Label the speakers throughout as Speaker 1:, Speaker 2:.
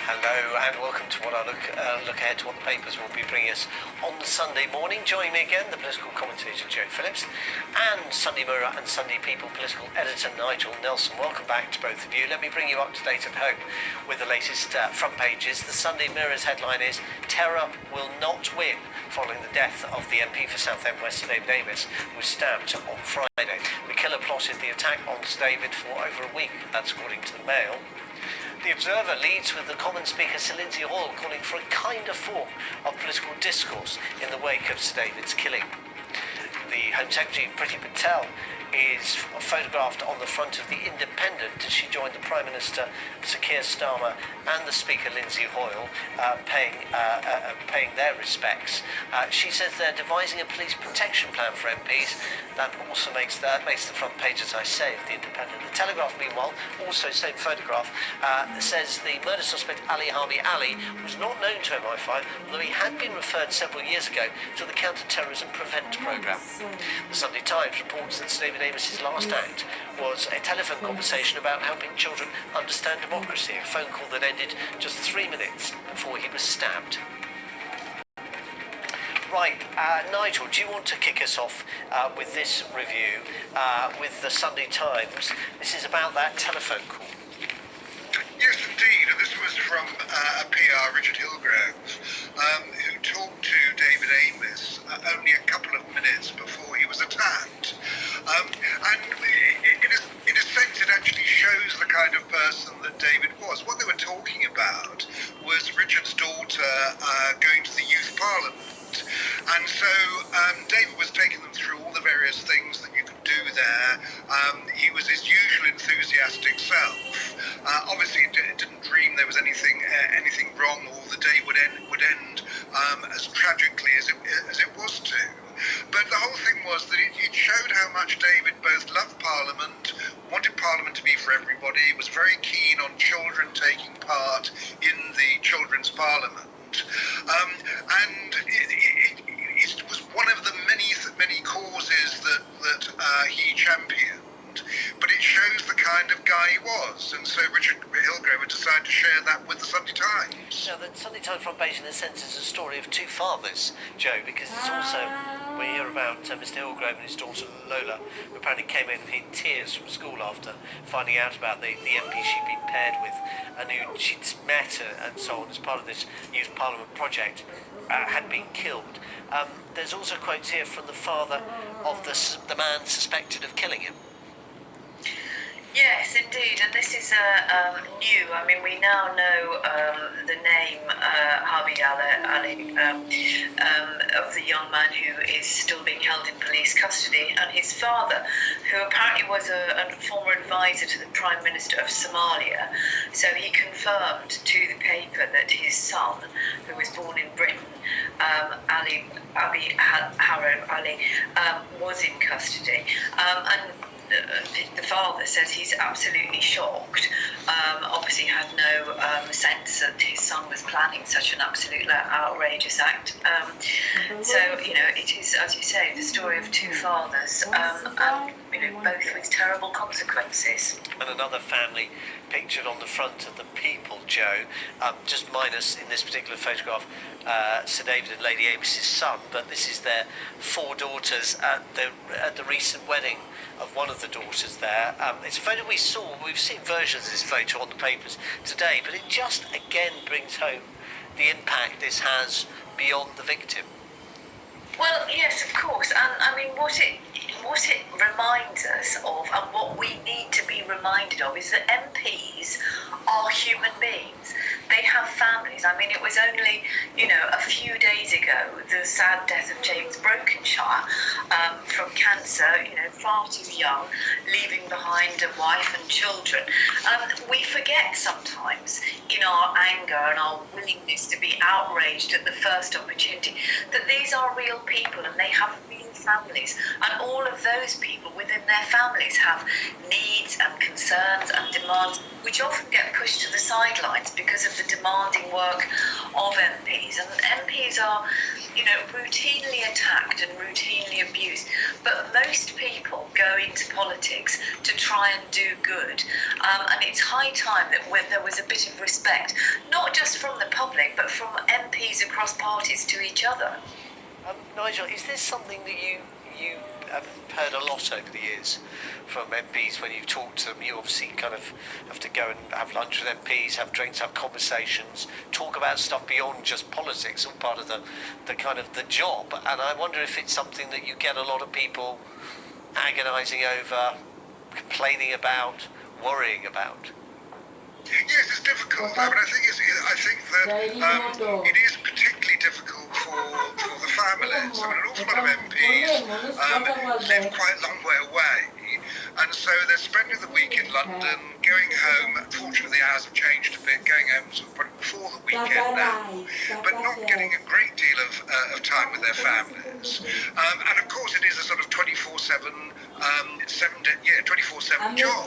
Speaker 1: Hello and welcome to what I look ahead to what the papers will be bringing us on Sunday morning. Joining me again, the political commentator Joe Phillips and Sunday Mirror and Sunday People political editor Nigel Nelson. Welcome back to both of you. Let me bring you up to date at home with the latest front pages. The Sunday Mirror's headline is "Terror will not win" following the death of the MP for Southend West, Sir David Amess, who was stabbed on Friday. The killer plotted the attack on Sir David for over a week, that's according to the Mail. The Observer leads with the Common Speaker Sir Lindsay Hoyle calling for a kinder form of political discourse in the wake of Sir David's killing. The Home Secretary Priti Patel is photographed on the front of the Independent as she joined the Prime Minister Sir Keir Starmer and the Speaker Lindsay Hoyle paying their respects. She says they're devising a police protection plan for MPs. That also makes the front page, as I say, of the Independent. The Telegraph, meanwhile, also same photograph, says the murder suspect Ali Harbi Ali was not known to MI5, although he had been referred several years ago to the Counter-Terrorism Prevent programme. The Sunday Times reports that Sir David Amess's last act was a telephone conversation about helping children understand democracy, a phone call that ended just 3 minutes before he was stabbed. Right, Nigel, do you want to kick us off with this review with the Sunday Times? This is about that telephone call.
Speaker 2: Yes, indeed, and this was from a PR, Richard Khilgaon, who talked to David Amess only a couple of minutes before he was attacked. And in a sense, it actually shows the kind of person that David was. What they were talking about was Richard's daughter going to the youth parliament. And so David was taking them through all the various things that you could do there. He was his usual enthusiastic self. Obviously, didn't dream there was anything wrong, or the day would end as tragically as it was to. But the whole thing was that it showed how much David both loved Parliament, wanted Parliament to be for everybody, was very keen on children taking part in the Children's Parliament. And it was one of the many causes that he championed. But it shows the kind of guy he was, and so Richard Khilgaon decided to share that with the Sunday Times.
Speaker 1: Now, the Sunday Times front page, in a sense, is a story of two fathers, Joe, because it's also, we hear about Mr. Hillgrove and his daughter Lola, who apparently came in tears from school after finding out about the MP she'd been paired with, and who she'd met and so on as part of this Youth Parliament project, had been killed. There's also quotes here from the father of the man suspected of killing him.
Speaker 3: Yes, indeed, and this is new. I mean, we now know the name Harbi Ali of the young man who is still being held in police custody, and his father, who apparently was a former advisor to the Prime Minister of Somalia. So he confirmed to the paper that his son, who was born in Britain, Ali Harbi Ali, was in custody, and the father says he's absolutely shocked. Obviously had no sense that his son was planning such an absolutely outrageous act. So, it is, as you say, the story of two fathers, and, both with terrible consequences.
Speaker 1: And another family pictured on the front of the People, Joe, just minus in this particular photograph Sir David and Lady Amess's son, but this is their 4 daughters at the recent wedding of one of the daughters there. It's a photo we've seen versions of this photo on the papers today, but it just again brings home the impact this has beyond the victim.
Speaker 3: Well, yes, of course, and I mean what it reminds us of, and what we need to be reminded of, is that MPs are human beings. They have families. I mean, it was only, a few days ago, the sad death of James Brokenshire from cancer, far too young, leaving behind a wife and children. We forget sometimes, in our anger and our willingness to be outraged at the first opportunity, that these are real people and they have real families. And all of those people within their families have needs and concerns and demands, which often get pushed to the sidelines because of the demanding work of MPs. And MPs are, routinely attacked and routinely abused. But most people go into politics to try and do good. And it's high time that there was a bit of respect, not just from the public, but from MPs across parties to each other.
Speaker 1: Nigel, is this something that you have heard a lot over the years from MPs when you've talked to them? You obviously kind of have to go and have lunch with MPs, have drinks, have conversations, talk about stuff beyond just politics, all part of the kind of the job. And I wonder if it's something that you get a lot of people agonising over, complaining about, worrying about.
Speaker 2: Yes, it's difficult. I mean, I think that it is particularly difficult for the families. I mean, an awful lot of MPs live quite a long way away, and so they're spending the week in London, going home. Unfortunately, the hours have changed a bit, going home sort of before the weekend now, but not getting a great deal of time with their families. And of course, it is a sort of 24/7, 24/7 job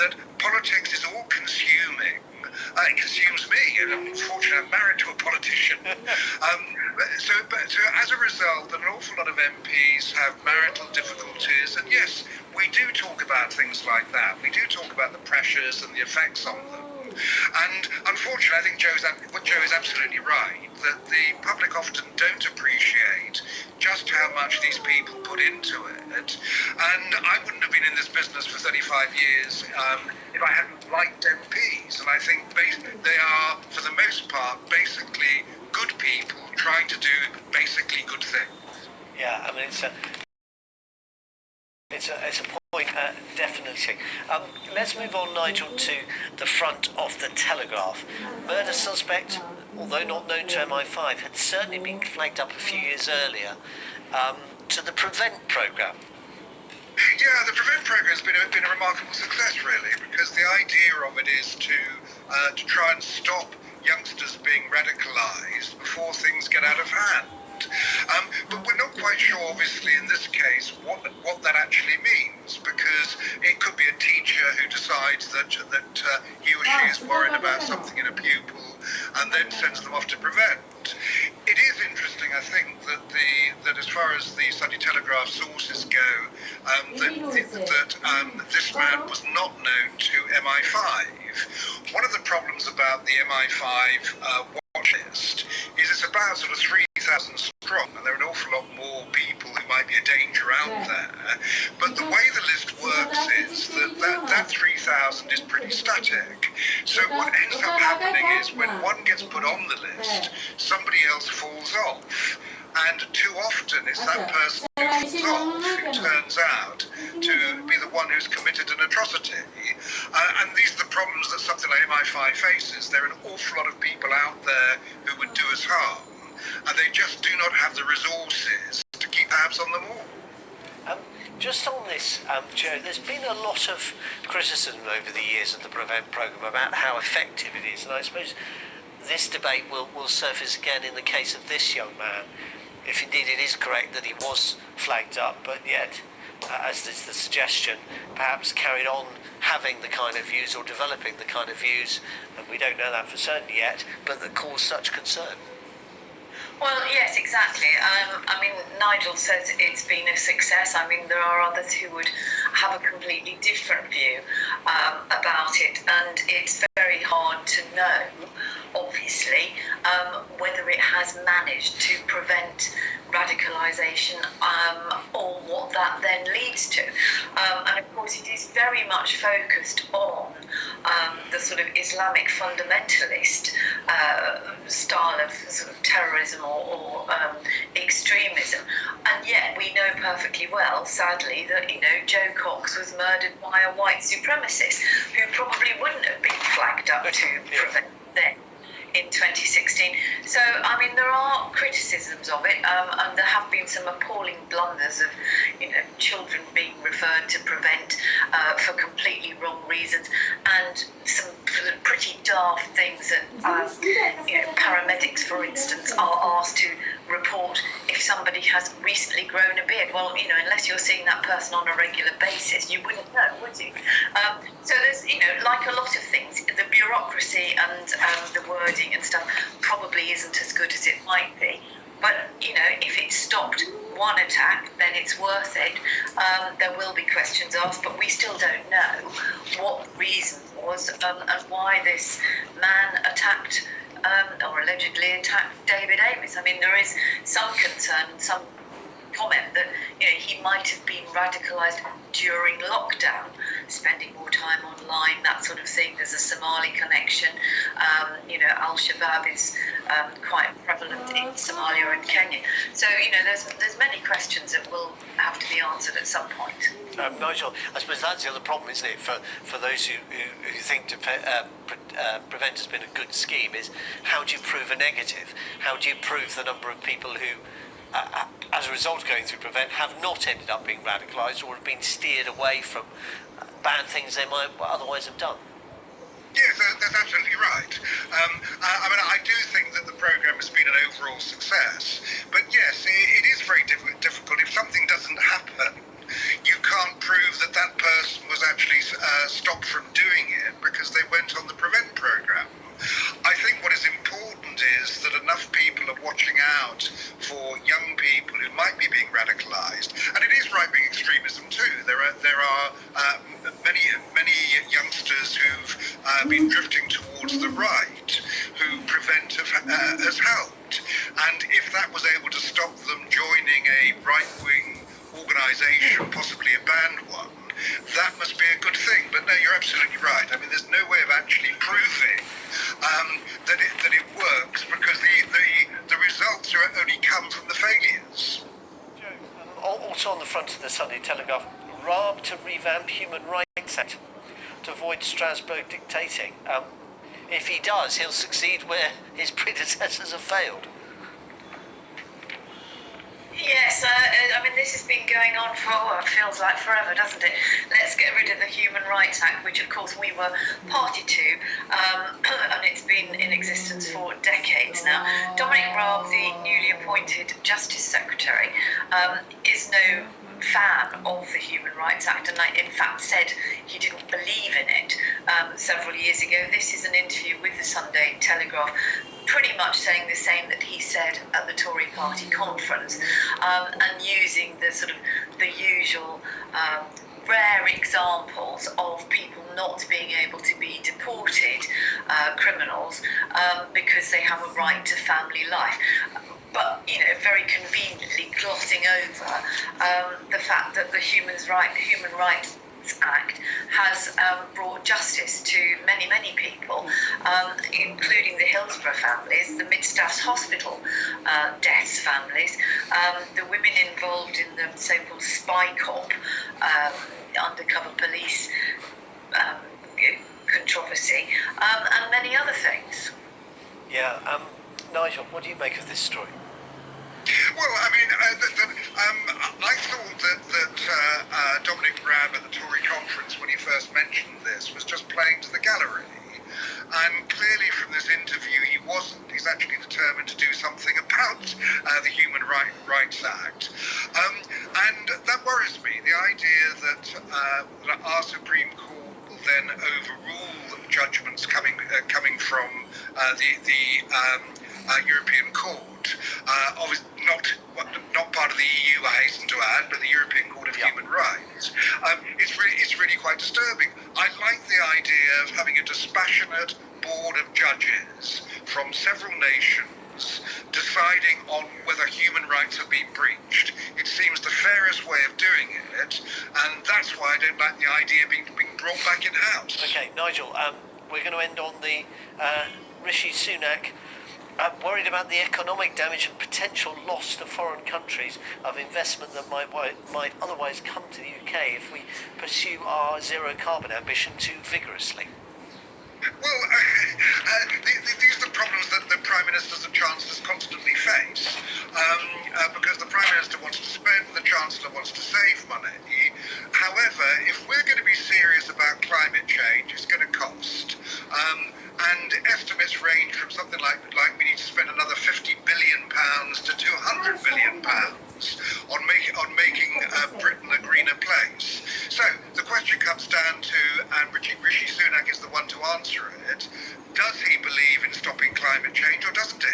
Speaker 2: that politics is all consuming. It consumes me, and unfortunately I'm married to a politician. So as a result, an awful lot of MPs have marital difficulties, and yes, we do talk about things like that. We do talk about the pressures and the effects on them. And unfortunately, I think Joe is absolutely right, that the public often don't appreciate just how much these people put into it. And I wouldn't have been in this business for 35 years if I hadn't liked MPs. And I think they are, for the most part, basically good people trying to do basically good things.
Speaker 1: Yeah, I mean, it's a point, definitely. Let's move on, Nigel, to the front of the Telegraph. Murder suspect, although not known to MI5, had certainly been flagged up a few years earlier to the PREVENT programme.
Speaker 2: Yeah, the PREVENT programme has been a remarkable success, really, because the idea of it is to try and stop youngsters being radicalised before things get out of hand. But we're not quite sure, obviously, in this case, what that actually means, because it could be a teacher who decides that he or she is worried about something in a pupil and then sends them off to PREVENT. It is interesting, I think, that as far as the Sunday Telegraph sources go, that this man was not known to MI5. One of the problems about the MI5 watch list is it's about sort of 3,000 strong, and there are an awful lot more people who might be a danger out there. But the way the list works is that 3,000 is pretty static. So what ends up happening is when one gets put on the list, somebody else falls off. And too often it's that person who falls off who turns out to be the one who's committed an atrocity. And these are the problems that something like MI5 faces. There are an awful lot of people out there who would do us harm, and they just do not have the resources to keep tabs on them all.
Speaker 1: Just on this, Joe, there's been a lot of criticism over the years of the PREVENT programme about how effective it is, and I suppose this debate will surface again in the case of this young man, if indeed it is correct that he was flagged up, but yet, as is the suggestion, perhaps carried on having the kind of views or developing the kind of views, and we don't know that for certain yet, but that cause such concern.
Speaker 3: Well, yes, exactly. I mean, Nigel says it's been a success. I mean, there are others who would have a completely different view about it, and it's very hard to know, obviously, whether it has managed to prevent radicalisation or what that then leads to. And of course, it is very much focused on the sort of Islamic fundamentalist style of sort of terrorism or extremism. And yet we know perfectly well, sadly, that, Joe Cox was murdered by a white supremacist who probably wouldn't have been flagged up to prevent then in 2016. So, I mean, there are criticisms of it, and there have been some appalling blunders of, children being referred to PREVENT for completely wrong reasons, and some pretty daft things that, paramedics, for instance, are asked to report if somebody has recently grown a beard. Well, unless you're seeing that person on a regular basis, you wouldn't know, would you? So there's, like a lot of things, the bureaucracy and the wording and stuff probably isn't as good as it might be. But, if it stopped one attack, then it's worth it. There will be questions asked, but we still don't know what the reason was and why this man attacked or allegedly attacked David Amis. I mean, there is some concern and some comment that he might have been radicalised during lockdown, spending more time online, that sort of thing. There's a Somali connection. Al-Shabaab is quite prevalent in Somalia and Kenya. So there's many questions that will have to be answered at some point.
Speaker 1: Nigel, I suppose that's the other problem, isn't it, for those who think Prevent has been a good scheme, is how do you prove a negative? How do you prove the number of people who, as a result of going through Prevent, have not ended up being radicalised or have been steered away from bad things they might otherwise have done?
Speaker 2: Yes, that's absolutely right. I do think that the programme has been an overall success. But yes, it is very difficult. If something doesn't happen, you can't prove that that person was actually stopped from doing it because they went on the Prevent programme. I think what is important is that enough people are watching out for young people who might be being radicalised, and it is right-wing extremism too. There are many youngsters who've been drifting towards the right, who Prevent has helped, and if that was able to stop them joining a right-wing organisation, possibly a banned one, that must be a good thing. But no, you're absolutely right. I mean, there's no way of actually proving that it works, because the results only come from the failures.
Speaker 1: Also on the front of the Sunday Telegraph, Raab to revamp Human Rights Act to avoid Strasbourg dictating. If he does, he'll succeed where his predecessors have failed.
Speaker 3: Yes, this has been going on for, it feels like forever, doesn't it? Let's get rid of the Human Rights Act, which of course we were party to, and it's been in existence for decades now. Dominic Raab, the newly appointed Justice Secretary, is no fan of the Human Rights Act, and in fact said he didn't believe in it several years ago. This is an interview with the Sunday Telegraph, pretty much saying the same that he said at the Tory party conference, and using the usual rare examples of people not being able to be deported, criminals, because they have a right to family life. But, very conveniently glossing over the fact that the Human Rights Act has brought justice to many, many people, including the Hillsborough families, the Mid-Staffs Hospital deaths families, the women involved in the so-called spy cop, undercover police controversy, and many other things.
Speaker 1: Yeah, Nigel, what do you make of this story?
Speaker 2: Well, I thought that Dominic Raab at the Tory conference, when he first mentioned this, was just playing to the gallery. And clearly from this interview he wasn't. He's actually determined to do something about the Human Rights Act. And that worries me, the idea that our Supreme Court will then overrule judgments coming from the European Court. Obviously not part of the EU, I hasten to add, but the European Court of Human Rights. It's really quite disturbing. I like the idea of having a dispassionate board of judges from several nations deciding on whether human rights have been breached. It seems the fairest way of doing it, and that's why I don't like the idea of being brought back in-house.
Speaker 1: Okay, Nigel, we're going to end on the Rishi Sunak worried about the economic damage and potential loss to foreign countries of investment that might otherwise come to the UK if we pursue our zero carbon ambition too vigorously.
Speaker 2: Well, these are the problems that the Prime Ministers and Chancellors constantly face, because the Prime Minister wants to spend, the Chancellor wants to save money. However, if we're going to be serious about climate change, it's going to cost. And estimates range from something like we need to spend another £50 billion to £200 billion. pounds on making Britain a greener place. So the question comes down to, and Rishi Sunak is the one to answer it. Does he believe in stopping climate change, or doesn't he?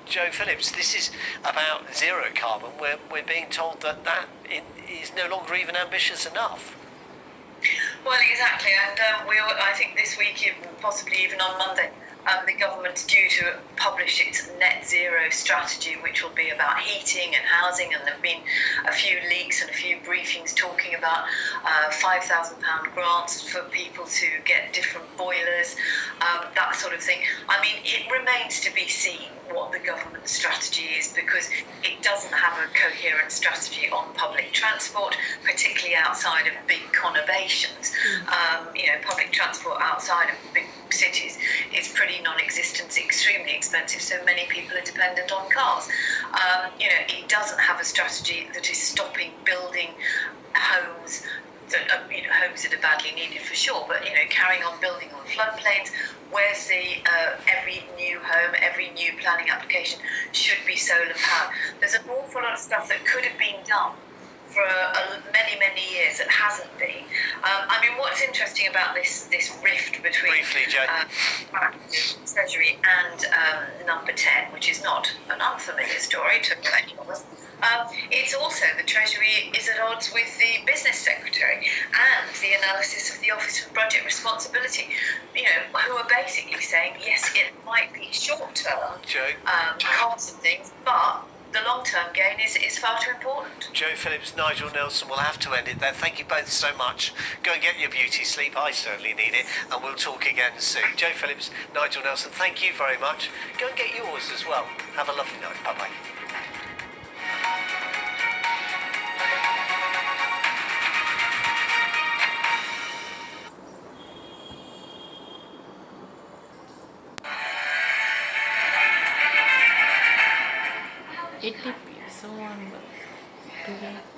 Speaker 1: Joe Phillips, this is about zero carbon. We're being told that is no longer even ambitious enough.
Speaker 3: Well, exactly, and I think this week, possibly even on Monday, the government's due to publish its net zero strategy, which will be about heating and housing, and there have been a few leaks and a few briefings talking about £5,000 grants for people to get different boilers, that sort of thing. I mean, it remains to be seen what the government strategy is, because it doesn't have a coherent strategy on public transport, particularly outside of big conurbations. Public transport outside of big cities is pretty non-existent, extremely expensive, so many people are dependent on cars. It doesn't have a strategy that is stopping building homes homes that are badly needed for sure, but carrying on building on floodplains. Where's the every new home, every new planning application should be solar powered? There's an awful lot of stuff that could have been done for many years that hasn't been. What's interesting about this rift between
Speaker 1: Briefly, Joe.
Speaker 3: Treasury and Number 10, which is not an unfamiliar story to many of us. It's also the Treasury is at odds with the Business Secretary and the analysis of the Office of Budget Responsibility, who are basically saying, yes, it might be short-term costs and things, but the long-term gain is far too important.
Speaker 1: Joe Phillips, Nigel Nelson, we'll have to end it there. Thank you both so much. Go and get your beauty sleep. I certainly need it, and we'll talk again soon. Joe Phillips, Nigel Nelson, thank you very much. Go and get yours as well. Have a lovely night. Bye-bye.
Speaker 4: ATP, so on today.